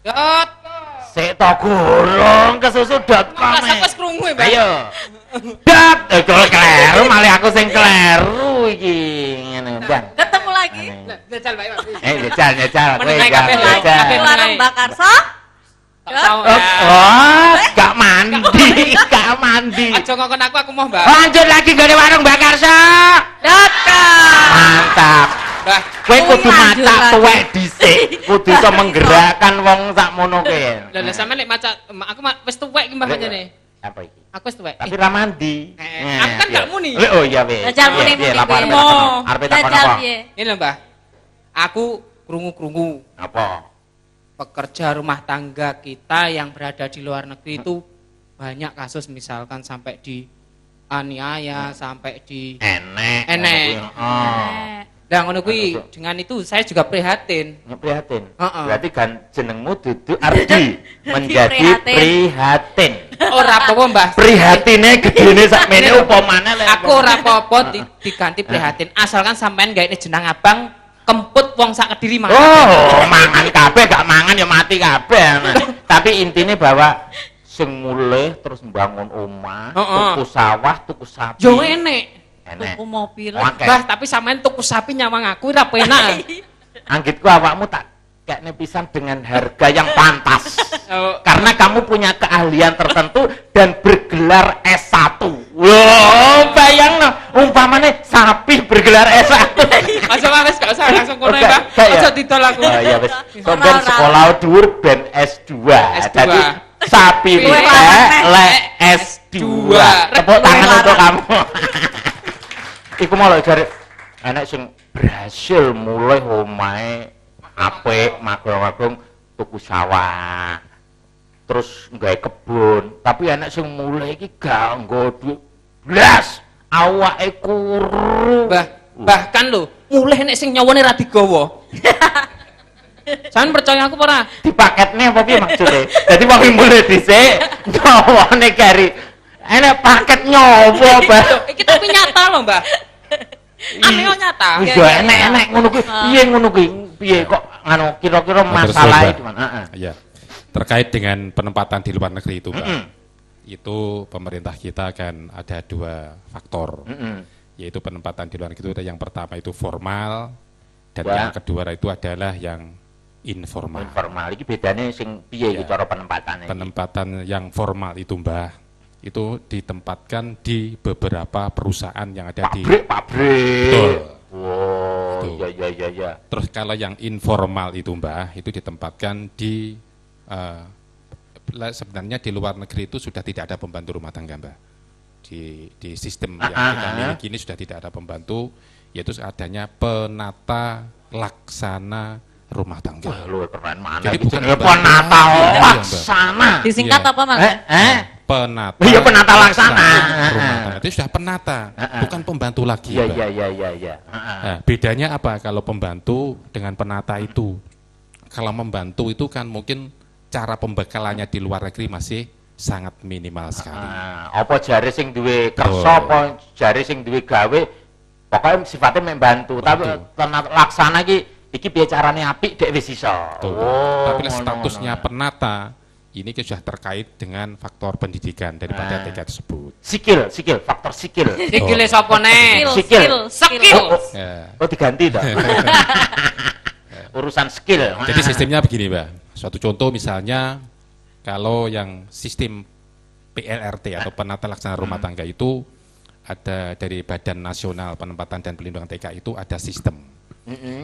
Dot. Sik to gurung kesusu.com. Wes krungu ya, Mbak. Ayo. Dot, kleru malah aku sing kleru iki. Ngene, Bang. Ketemu lagi. Jajal, Mbak. Nyejal kowe Meneng ya. kabeh, Nyejal. kabeh. Warung Mbak Karso. Oh, gak mandi, gak mandi. Aja ngokon aku mau, Mbak. Lanjut lagi gak ada warung Mbak Karsa. Datang. Mantap. Mbak, Kowe kudu lanjut maca lagi. tuwek dhisik, kudu iso menggerakkan wong sakmono kuwi. lha sampean nek maca aku wis tuwek iki Mbak jane. Apa iki? Aku wis tuwek. Tapi ra mandi. Aku kan gak muni. Oh iya weh. Jajal muni-muni kuwi. Arep takon Jajal apa? piye? Ini lho, Mbak. Aku krungu-krungu Apa? pekerja rumah tangga kita yang berada di luar negeri itu banyak kasus misalkan sampai di aniaya, sampai di Enek. Enek. Oh. Lah ngono kuwi dengan itu saya juga prihatin. Prihatin. Heeh. Berarti kan jenengmu duduk Ardi menjadi prihatin. prihatin. Ora apa-apa, Mbah. Prihatine gedene sakmene upamane lek. Aku ora apa-apa diganti prihatin asalkan sampean gawe jeneng abang kemput wong sak Kediri mah. Oh, mangan kabeh gak mangan ya mati kabeh. Tapi intinya bahwa sing mulih terus mbangun omah, tuku sawah, tuku sapi. Yo enek. Enek. Tuku mobil. Oke. Mbah, tapi sampean tuku sapi nyawang aku ora penak. Anggitku awakmu tak kekne pisan dengan harga yang pantas. Oh. Karena kamu punya keahlian tertentu dan bergelar S1. Wow, bayangno umpamane sapi bergelar S1. Aja wis gak usah langsung kono Oke, ya, Mbah. kayak ya. Aja didol aku. Oh iya wis. Sampeyan Ora-ora. sekolah dhuwur ben S2. S2. Jadi sapi Kowe lek S2. Tepuk tangan untuk kamu. Iku mau lho jare enek sing berhasil mulai omahe apik, magrong-magrong tuku sawah. Terus nggawe kebun, tapi enek sing mulai iki gak nggo duit blas. Awake kuru. Bahkan lho, mulih nek sing nyawane ra digawa. Sampeyan percaya aku apa ora? Dipaketne apa piye maksude? Dadi wong mulai dhisik, nyawane kari. Enek paket nyawa, Mbah. Iki tapi nyata lho, Mbah. Ame nyata. Wis yo enek-enek ngono kuwi. Piye ngono kuwi? Piye kok anu kira-kira masalahe di mana? Heeh. Iya. Terkait dengan penempatan di luar negeri itu, Pak. Itu pemerintah kita kan ada dua faktor. Yaitu penempatan di luar negeri itu yang pertama itu formal dan yang kedua itu adalah yang informal. Informal iki bedane sing piye iki cara penempatane? Penempatan yang formal itu, Mbah, itu ditempatkan di beberapa perusahaan yang ada di pabrik. Betul. Wow, Betul. iya. Terus kalau yang informal itu, Mbah, itu ditempatkan di sebenarnya di luar negeri itu sudah tidak ada pembantu rumah tangga, Mbah. Di sistem yang kita miliki ini sudah tidak ada pembantu, yaitu adanya penata laksana rumah tangga. Wah, lu keren mana? Jadi bukan penata laksana. Disingkat Iya. apa, Mas? Penata. Iya, penata laksana. Rumah tangga itu sudah penata, bukan pembantu lagi. Mbak. Iya. Nah, bedanya apa kalau pembantu dengan penata itu? Kalau membantu itu kan mungkin cara pembekalannya di luar negeri masih sangat minimal sekali. Apa jare sing duwe kersa, apa jare sing duwe gawe, pokoknya sifatnya membantu. Tapi penata laksana iki piye carane apik dek wis iso. Tapi statusnya penata ini sudah terkait dengan faktor pendidikan daripada TK tersebut. Sikil, faktor sikil. Sikile sapa nek? Skill. Oh diganti toh. Urusan skill. Jadi sistemnya begini, Mbak. Suatu contoh misalnya kalau yang sistem PLRT atau penata laksana rumah tangga itu ada dari Badan Nasional Penempatan dan Pelindungan TKI itu ada sistem.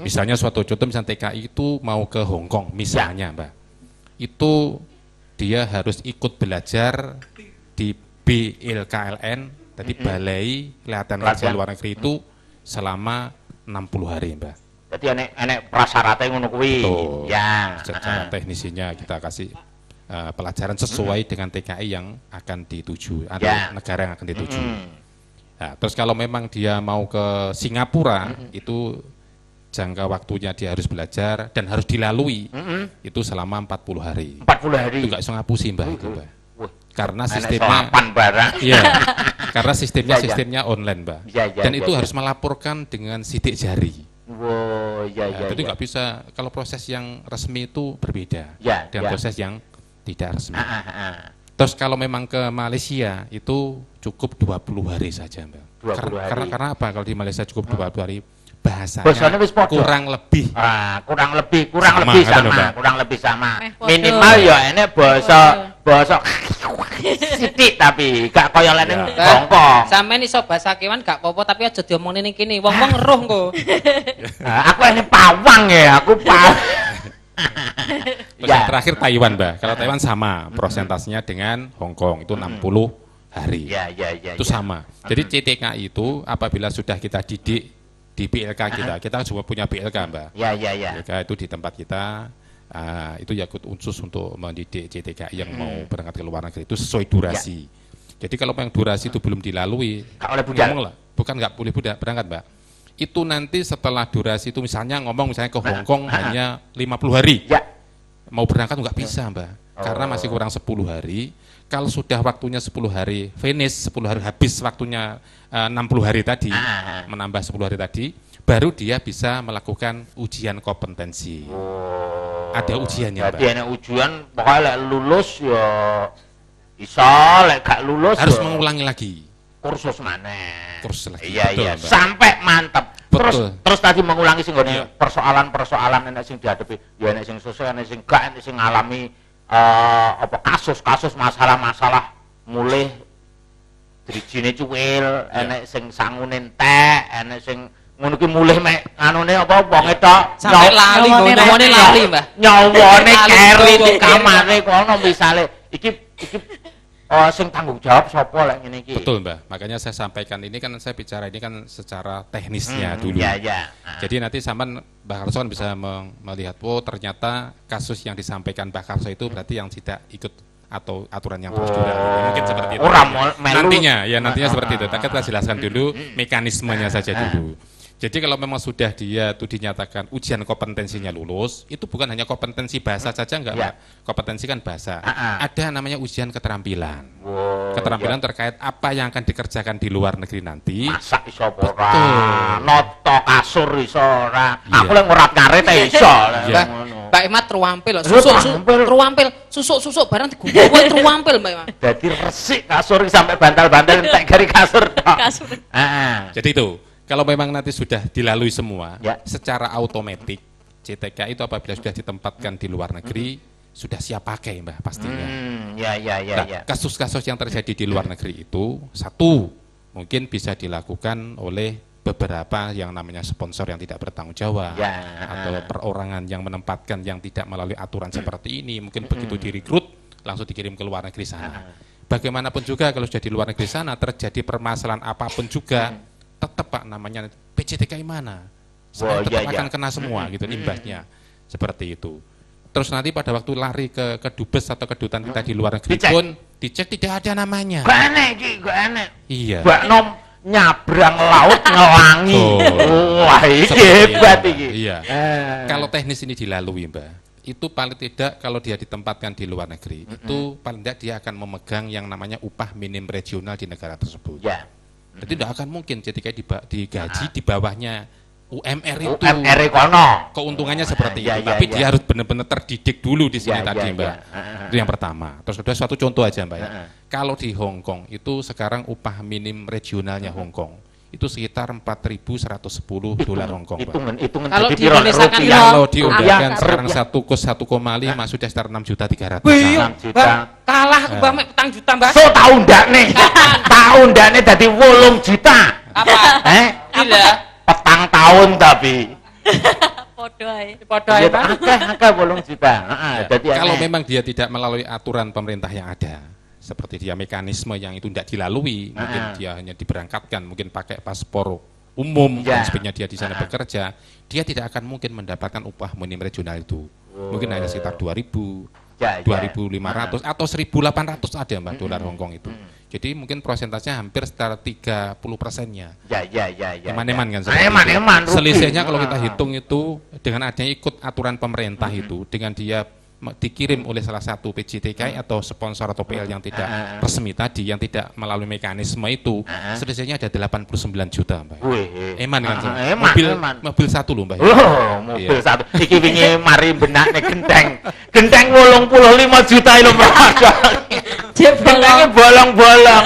Misalnya suatu contoh misalnya TKI itu mau ke Hong Kong misalnya, Mbak. Itu dia harus ikut belajar di BLKLN, tadi Balai Latihan Kerja Luar Negeri itu selama 60 hari, Mbak. Jadi enek prasyaratnya ngono kuwi. Ya. Secara teknisinya kita kasih pelajaran sesuai dengan TKI yang akan dituju, atau negara yang akan dituju. Nah, terus kalau memang dia mau ke Singapura, itu jangka waktunya dia harus belajar dan harus dilalui itu selama 40 hari. 40 hari. Itu nggak bisa ngapusi, Mbak, itu, Mbak. Karena sistemnya sistemnya barang. Iya. Karena sistemnya Ya, ya. sistemnya online, Mbak. Ya, ya, Dan ya, itu ya. harus melaporkan dengan sidik jari. Wow, ya, Nah, ya, jadi ya. nggak bisa, kalau proses yang resmi itu berbeda Ya, dengan ya. proses yang tidak resmi. Ah. Terus kalau memang ke Malaysia itu cukup 20 hari saja, Mbak. 20 hari. Karena apa? Kalau di Malaysia cukup 20 hari, bahasanya Bahasanya wis podo. kurang lebih. Kurang lebih Sama, sama, kan, Mbak? kurang lebih sama. Podo. Minimal ya ini bahasa sithik tapi gak kaya lene Ya. Hongkong. Sampeyan iso bahasa kewan gak apa-apa tapi aja diomongin ning kene. Wong-wong ngeruh engko. Aku ini pawang ya, aku pawang. Terus yang terakhir Taiwan, Mbak. Kalau Taiwan sama prosentasenya dengan Hong Kong itu 60 hari. Ya, ya, ya. Itu sama. Jadi CTKI itu apabila sudah kita didik di BLK kita kan juga punya BLK, Mbak. Ya, ya, ya. BLK itu di tempat kita itu ya ikut khusus untuk mendidik CTKI yang mau berangkat ke luar negeri itu sesuai durasi. Jadi kalau yang durasi itu belum dilalui, Gak oleh budal. ngomonglah, bukan nggak boleh berangkat, Mbak. Itu nanti setelah durasi itu misalnya ke Hong Kong hanya 50 hari. Ya. Mau berangkat nggak bisa, Mbak. Karena masih kurang 10 hari. Kalau sudah waktunya 10 hari finish, 10 hari habis waktunya 60 hari tadi, menambah 10 hari tadi, baru dia bisa melakukan ujian kompetensi. Ada ujiannya, Mbak. Jadi enak ujian, pokoknya lek lulus ya bisa, lek gak lulus Harus ya mengulangi lagi. kursus mana. Kursus lagi, Iya, betul, iya, Mbak. sampai mantap. Betul. Terus tadi mengulangi sing nggone Iya. persoalan-persoalan enek sing dihadapi, ya enek sing susah, enek sing gak, enek sing ngalami apa kasus-kasus masalah-masalah mulai drijine cuwil, enek sing sangune entek, enek sing ngono ki mulih mek anune apa wonge tok Sampai lali, ngomongnya lali, Mbah. nyawane Lali, keri di Mbah. kamare kono misale iki sing tanggung jawab sapa lek ngene iki. Betul, Mbak. Makanya saya sampaikan ini kan saya bicara ini kan secara teknisnya dulu. Ya, ya. Jadi nanti sampean Mbak Karso kan bisa melihat, oh ternyata kasus yang disampaikan Mbak Karso itu berarti yang tidak ikut atau aturan yang prosedural. Mungkin seperti itu. Ora melu. Nantinya seperti itu. Kita jelaskan dulu mekanismenya saja dulu. Jadi kalau memang sudah dia itu dinyatakan ujian kompetensinya lulus, itu bukan hanya kompetensi bahasa saja enggak, Ya. Mbak. Kompetensi kan bahasa. Ada namanya ujian keterampilan. Wow, Keterampilan terkait apa yang akan dikerjakan di luar negeri nanti. masak iso apa ora, Betul. noto kasur iso ora. Iya. Aku lek ngurat ngarit e iso. Iya. Mbak Imat truampil, truampil, susuk barang digugowo truampil Mbak Imat. Dadi resik kasur iki sampai bantal-bantal entek gari kasur tok. Kasur. Heeh. Jadi itu, kalau memang nanti sudah dilalui semua, Ya. secara otomatis CTK itu apabila sudah ditempatkan di luar negeri, sudah siap pakai, Mbak, pastinya. Ya, ya, ya, Nah, ya. kasus-kasus yang terjadi di luar negeri itu, satu, mungkin bisa dilakukan oleh beberapa yang namanya sponsor yang tidak bertanggung jawab, Ya. atau perorangan yang menempatkan yang tidak melalui aturan seperti ini, mungkin begitu direkrut, langsung dikirim ke luar negeri sana. Bagaimanapun juga kalau sudah di luar negeri sana, terjadi permasalahan apapun juga, tetap Pak namanya PJTKI mana? Saya Oh, tetap iya, iya. akan kena semua gitu imbasnya. Seperti itu. Terus nanti pada waktu lari ke dubes atau kedutaan kita di luar negeri Dicek. pun dicek tidak ada namanya. Gak enek iki, gak enek. Iya. Mbak Nom nyabrang laut ngelangi. Betul. Wah, iki Seperti hebat itu. iki. Iya. Eh. Kalau teknis ini dilalui, Mbak, itu paling tidak kalau dia ditempatkan di luar negeri, itu paling tidak dia akan memegang yang namanya upah minim regional di negara tersebut. Ya. Jadi tidak akan mungkin ketika digaji di bawahnya UMR itu. UMR kono. Keuntungannya seperti Ya, itu, ya, tapi ya. dia harus benar-benar terdidik dulu di sini Ya, tadi, ya, Mbak. ya. Itu yang pertama. Terus kedua suatu contoh aja, Mbak ya. Ya. Kalau di Hong Kong itu sekarang upah minim regionalnya Hong Kong itu sekitar 4.110 dolar Hong Kong, Pak. Hitungan Kalau jadi di piro Indonesia kan rupiah? ya. Kalau diundangkan Ya, sekarang rupiah. 1 kos 1,5 sudah sekitar 6.300.000. Wih, 6 juta. Mbak, kalah aku Mbak mek petang juta Mbak. So tahun ndakne. Tahun ndakne dadi 8 juta. Apa? Gila. Petang tahun tapi. Podo ae. Padha Ya, ae Pak. akeh 8 juta. Heeh, dadi Kalau enek. memang dia tidak melalui aturan pemerintah yang ada, seperti dia mekanisme yang itu tidak dilalui, mungkin dia hanya diberangkatkan, mungkin pakai paspor umum, dan Ya. sebenarnya dia di sana bekerja, dia tidak akan mungkin mendapatkan upah minim regional itu. Mungkin hanya sekitar 2.000, Ya, ya. 2.500 atau 1.800 ada Mbak dolar Hong Kong itu. Jadi mungkin persentasenya hampir sekitar 30%-nya. Ya, ya, ya, ya. Eman-eman kan seperti Eman-eman, itu. rugi. Selisihnya kalau kita Ah. hitung itu dengan adanya ikut aturan pemerintah itu, dengan dia dikirim oleh salah satu PJTK atau sponsor atau PL yang tidak resmi tadi, yang tidak melalui mekanisme itu, selisihnya ada 89 juta, Mbak. Eman kan? Mobil satu loh, Mbak. Mobil satu. Iki wingi mari benakne genteng. Genteng 85 juta lho, Mbak. Gentengnya bolong-bolong.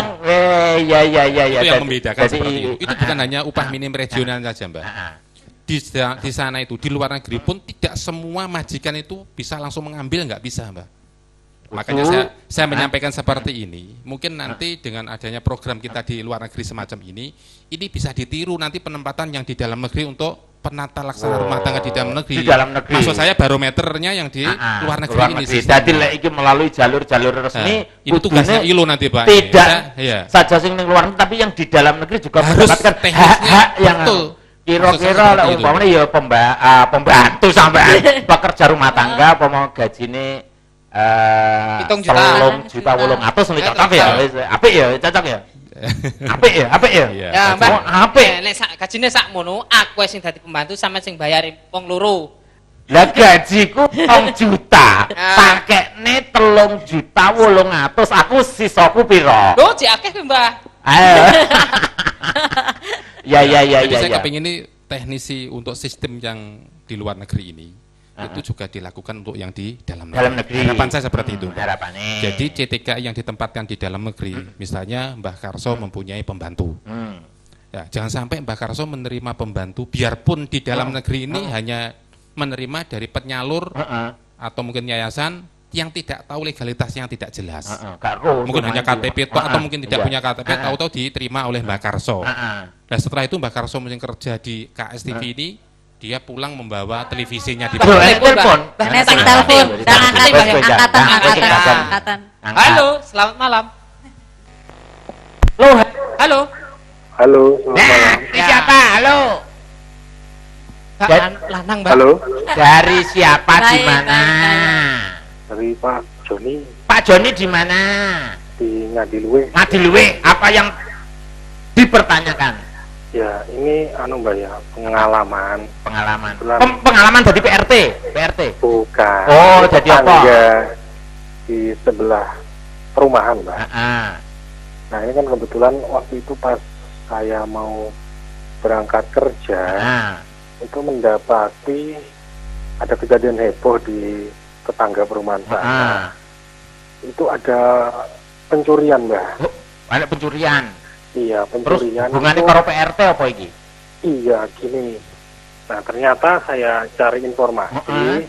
Ya. Itu yang membedakan seperti itu. Itu bukan hanya upah minim regional saja, Mbak. Di sana itu, di luar negeri pun tidak semua majikan itu bisa langsung mengambil, nggak bisa, Mbak. Makanya saya menyampaikan seperti ini. Mungkin nanti dengan adanya program kita di luar negeri semacam ini bisa ditiru nanti penempatan yang di dalam negeri untuk penata laksana rumah tangga di dalam negeri. Di dalam negeri. Maksud saya barometernya yang di luar negeri ini. Jadi lek iki melalui jalur-jalur resmi, itu tugasnya ILO nanti, Pak. Tidak saja sing ning luar, tapi yang di dalam negeri juga harus mendapatkan hak yang kira-kira lah umpamanya ya pembantu sampean pekerja rumah tangga apa gajine 3 juta 800 nek cocok ya apik ya cocok ya apik ya ya Mbak apik nek gajine sakmono aku sing dadi pembantu sampean sing bayari wong loro lah gajiku 2 juta pakekne 3 juta 800 aku sisaku piro lho jek akeh Mbak Ya. Jadi saya kepingin ini teknisi untuk sistem yang di luar negeri ini itu juga dilakukan untuk yang di dalam negeri. Harapan saya seperti itu. Harapannya. Jadi CTK yang ditempatkan di dalam negeri, misalnya Mbah Karso mempunyai pembantu. Ya, jangan sampai Mbah Karso menerima pembantu, biarpun di dalam negeri ini hanya menerima dari penyalur atau mungkin yayasan yang tidak tahu legalitasnya yang tidak jelas. Mungkin hanya KTP atau mungkin tidak punya KTP, tahu-tahu diterima oleh Mbah Karso. Nah setelah itu Mbah Karso mungkin kerja di KSTV ini, dia pulang membawa televisinya di telepon. Angkatan. Halo, selamat malam. Halo. Halo, selamat malam. Siapa? Halo. Lanang, Mbak. Halo. Dari siapa di mana? Dari Pak Joni. Pak Joni di mana? Di Ngadiluwe. Ngadiluwe, apa yang dipertanyakan? Ya, ini Mbak ya, pengalaman. Pengalaman dari PRT? Bukan. Oh, jadi apa? Di sebelah perumahan, Mbak. Nah, ini kan kebetulan waktu itu pas saya mau berangkat kerja, itu mendapati ada kejadian heboh di tetangga perumahan saya. Itu ada pencurian, Mbak. Ada pencurian? Iya, pencurian. Terus hubungannya karo PRT apa ini? Iya, gini. Nah, ternyata saya cari informasi,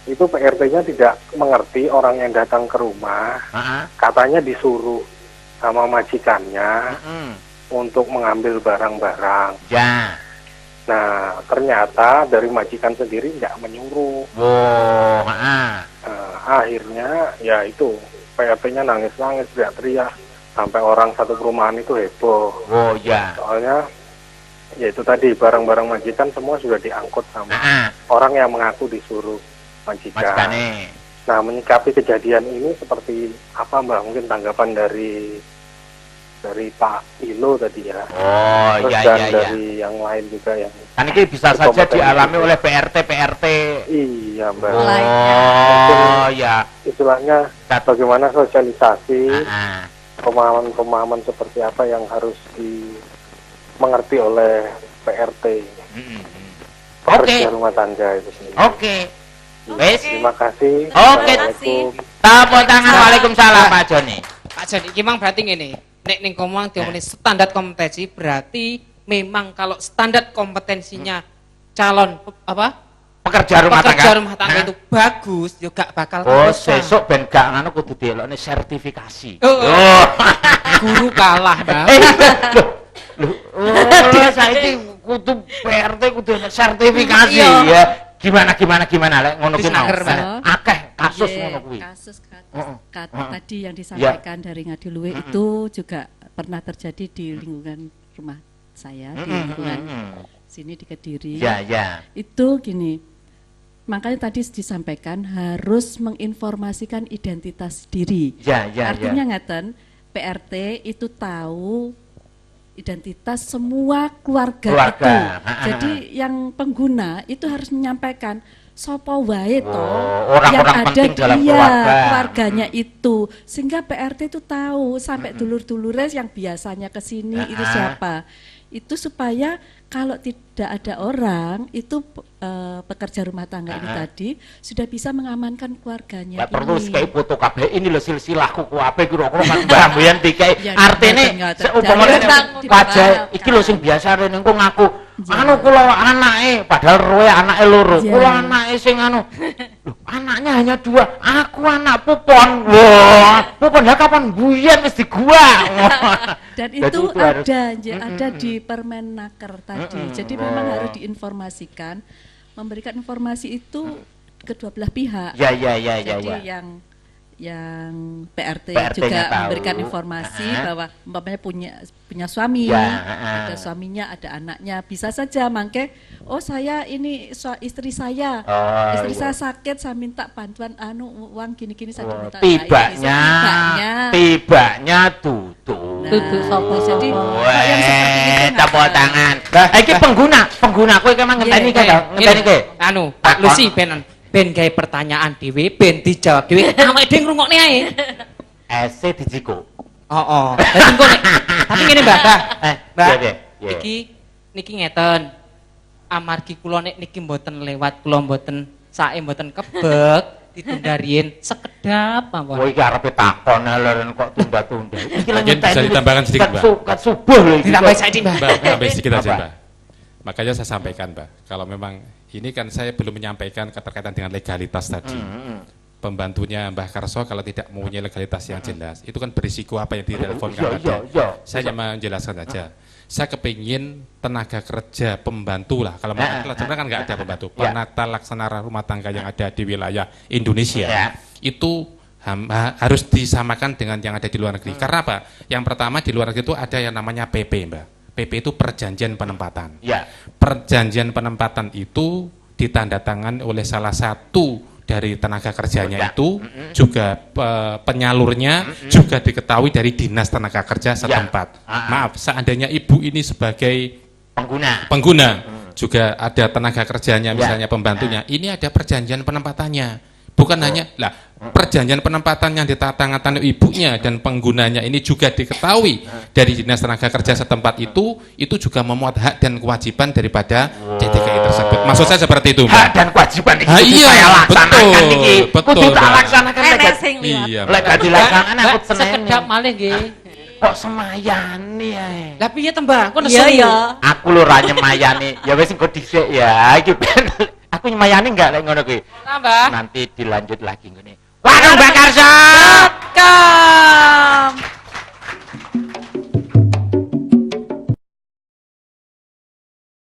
itu PRT-nya tidak mengerti orang yang datang ke rumah. Katanya disuruh sama majikannya untuk mengambil barang-barang. Ya. Nah, ternyata dari majikan sendiri tidak menyuruh. Akhirnya ya itu PRT-nya nangis-nangis, teriak-teriak, sampai orang satu perumahan itu heboh. Soalnya ya itu tadi barang-barang majikan semua sudah diangkut sama orang yang mengaku disuruh majikan. Nah, menyikapi kejadian ini seperti apa, Mbak? Mungkin tanggapan dari Pak Ilo tadi ya. Dari yang lain juga yang kan ini bisa saja dialami oleh PRT. Iya, Mbak. Ya. Istilahnya bagaimana sosialisasi pemahaman seperti apa yang harus dimengerti oleh PRT. Pekerja rumah tangga itu sendiri. Terima kasih. Tepuk tangan. Waalaikumsalam Pak Joni. Pak Joni, gimana berarti ini? Nek ning ngomong diomongin standar kompetensi, berarti memang kalau standar kompetensinya calon pekerja rumah tangga itu bagus, juga bakal sesuk ben gak ngono kudu dielokne sertifikasi. Guru kalah, Mbak. Saiki kudu PRT kudu sertifikasi ya. Gimana lek ngono ki mau. Akeh kasus ngono kuwi. Kasus tadi yang disampaikan dari Ngadiluwe itu juga pernah terjadi di lingkungan rumah saya, di lingkungan sini di Kediri. Itu gini, makanya tadi disampaikan harus menginformasikan identitas diri. Artinya ngeten, PRT itu tahu identitas semua keluarga itu. Jadi yang pengguna itu harus menyampaikan sopo wae yang ada keluarganya itu, sehingga PRT itu tahu sampai dulur-dulurnya yang biasanya ke sini itu siapa. Itu supaya kalau tidak ada orang itu pekerja rumah tangga ini tadi sudah bisa mengamankan keluarganya. Nggak perlu kayak foto kabeh ini loh silsilahku kuape kira-kira kan mbah-mbahan dikai artine seumpamane wajah iki lho sing biasa rene engko ngaku anu kula anake padahal roe anake loro kula anake sing anu lho anaknya hanya 2 aku anak Pupon. Wah Pupon lah kapan buyen wis di gua. Dan itu ada di Permenaker tadi. Jadi memang harus diinformasikan, memberikan informasi itu kedua belah pihak. Jadi yang PRT juga memberikan informasi bahwa umpamanya punya suami, ada suaminya, ada anaknya, bisa saja mangke, oh saya ini istri saya, saya sakit, saya minta bantuan uang gini-gini saya minta. Tibanya tutup. Jadi yang seperti itu tepuk tangan. Iki pengguna kowe emang ngenteni kowe. Pak Lucy ben gawe pertanyaan dhewe ben dijawab dhewe awake dhewe ngrungokne ae. Ese dijiko. Dadi engko nek tapi ngene Mbak. Niki ngeten. Amargi kula nek niki mboten lewat, kula mboten sae mboten kebek ditunda riyen sekedap mawon. Oh iki arepe takon leren kok tunda-tunda. Iki mungkin bisa ditambahkan sedikit, Mbak. Kat subuh lho iki. Ditambah saiki, Mbak. Tambah sedikit aja, Mbak. Makanya saya sampaikan, Mbak, kalau memang ini kan saya belum menyampaikan keterkaitan dengan legalitas tadi. Pembantunya Mbah Karso kalau tidak mempunyai legalitas yang jelas, itu kan berisiko apa yang diteleponkan ada. Saya hanya menjelaskan saja. Saya kepingin tenaga kerja pembantu lah. Kalau sebenarnya kan nggak ada pembantu. Penata laksana rumah tangga yang ada di wilayah Indonesia itu harus disamakan dengan yang ada di luar negeri. Karena apa? Yang pertama di luar negeri itu ada yang namanya PP, Mbak. PP itu perjanjian penempatan. Perjanjian penempatan itu ditandatangani oleh salah satu dari tenaga kerjanya itu, juga penyalurnya juga diketahui dari dinas tenaga kerja setempat. Maaf, seandainya ibu ini sebagai pengguna juga ada tenaga kerjanya, misalnya pembantunya, ini ada perjanjian penempatannya. Bukan hanya perjanjian penempatan yang ditandatangani ibunya dan penggunanya ini juga diketahui dari dinas tenaga kerja setempat itu juga memuat hak dan kewajiban daripada DTKI tersebut. Maksud saya seperti itu, Mbak. Hak dan kewajiban itu saya laksanakan iki. Betul, tak laksanakan lek dilaksanakan aku seneng. Sekedap malih nggih. Kok semayani ae. Lah piye tembang? Kok nesu? Iya. Aku lho ra nyemayani. Ya wis engko dhisik ya. Iki aku nyemayani enggak lek ngono kuwi. Tambah. Nanti dilanjut lagi ngene. Warung Mbak Karso. Welcome.